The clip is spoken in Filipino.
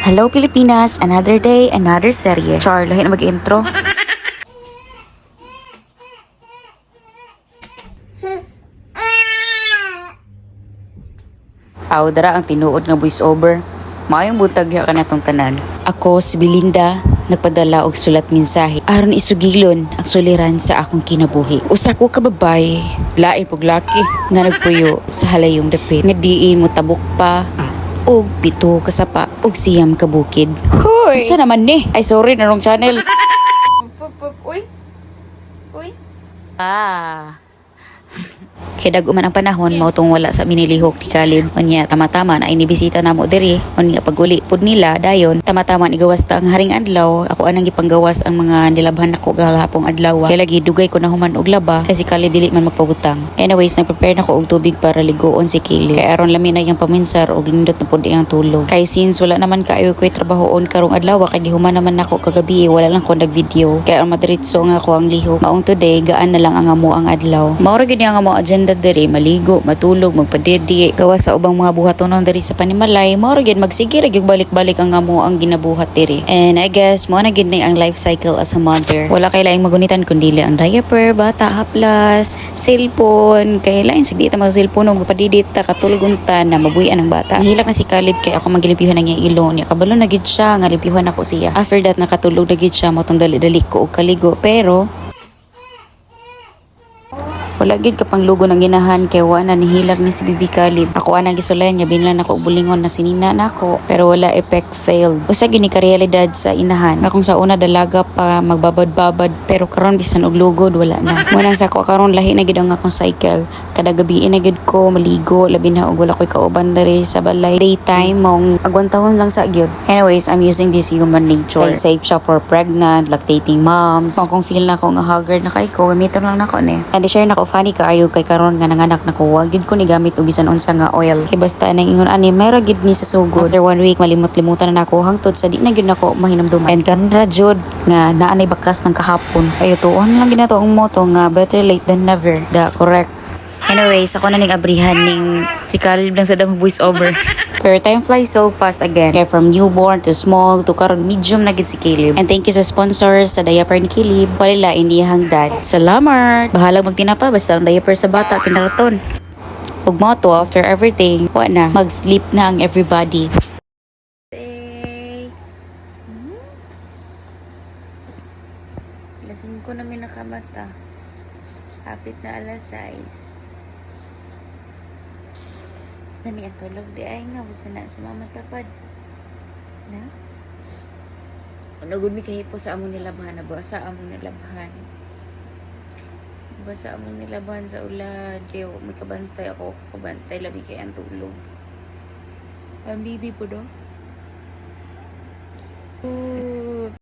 Hello Pilipinas, another day, another serye. Char, lahi na mag-intro. Aw, dara ang tinuod nga voice over. Maayong buntag diha ka natong tanan. Ako si Belinda, nagpadala og sulat mensahe aron isugilon ang suliran sa akong kinabuhi. Usa ko ka babae, lain pug laki nga nagpuyo sa halayong dapit. Nga diin mo tabok pa. Og pito kasapa og siyam ka bukid. Hoy! Isa naman ni. Ay sorry na wrong channel. Uy. Uy. Kaya daguman ang panahon mao tong wala sa minilihok ni Caleb. Unya tama-tama na inibisita namo diri. Unya paguli pud nila dayon tama-tama ni gawas ta ang haring adlaw. Ako anang gipanggawas ang mga nilabhan nako gahapong adlaw. Kaya lagi dugay ko na human og laba kasi Caleb dili man magpabutang. Anyways, nagprepare nako og tubig para ligoon si Caleb. Kaya aron lami na iyang paminsar og lindot na pud iyang tulog. Kay since wala naman kaayo ko'y trabahoon karong adlaw kay gihuman naman nako kagabi wala lang ko nag-video. Kaya aron madiretso nga ako ang lihok. Maong today gaan na lang ang amo ang adlaw. Mao ra gid ang amo agenda diri, maligo, matulog, magpadedi, gawa sa ubang mga buhatonon diri sa panimalay. Mao ra gyud magsige ra gyud balik-balik ang amo ang ginabuhat diri. And I guess mo na gid ni ang life cycle as a mother. Wala kay laing magunitan kundi ang diaper, bata, haplas, cellphone, kay lain sig di ta mag cellphone og padidi ta katulgon ta na mabuyan ang bata. Nahilak na si Caleb kay ako magilipihan ang iyang ilo niya. Kabalo na gid siya nga lipihan ako siya. After that nakatulog na gid siya mo tong dali-dali ko og kaligo pero wala gid kapang lugo ng ginahan kay wala nihilag ni si Bibi Caleb. Ako anang gisulayan niya binlan ako og bulingon na sinina nako pero wala effect failed. Usa gini ka realidad sa inahan. Akong sa una dalaga pa magbabad-babad pero karon bisan og lugod wala na. Munang sa ko karon lahi na gid ang akong cycle. Kada gabi na gid ko maligo labi na og wala koy kauban diri sa balay. Daytime mong agwantahon lang sa gyud. Anyways, I'm using this human nature. Kay safe siya for pregnant, lactating moms. Kung feel na ko nga haggard na kay ko gamiton lang nako ni. And share nako funny kaayo kay karon nga nanganak nako wa gid ko ni gamit og bisan unsa nga oil kay basta nang ingon ani mayra gid ni sa sugod. After 1 week malimot-limutan na nako hangtod sa di na gid nako mahinumduman. And karon ra jud nga naanay bakas ng kahapon. Ayo tuon lang ginato ang moto nga better late than never. Da correct. Anyways, ako na ning abrihan ning si Caleb lang sa damo voice over. Pero time flies so fast again. Kaya from newborn to small to karon medium na gid si Caleb. And thank you sa sponsors sa diaper ni Caleb. Walila indiyahang dad. Salamat. Bahala magtinapa basta ang diaper sa bata kinaraton. Ug motto after everything, wa na mag-sleep na ang everybody. Lasing ko namin nakamata. Hapit na alas 6. Nami ang tulog di ay nga basta na sa mama tapad na unagod mi kahit po sa among nilabhan na ba sa among nilabhan basa among nilabhan sa ulan kaya may kabantay ako kabantay labi kay ang tulog ang bibi po do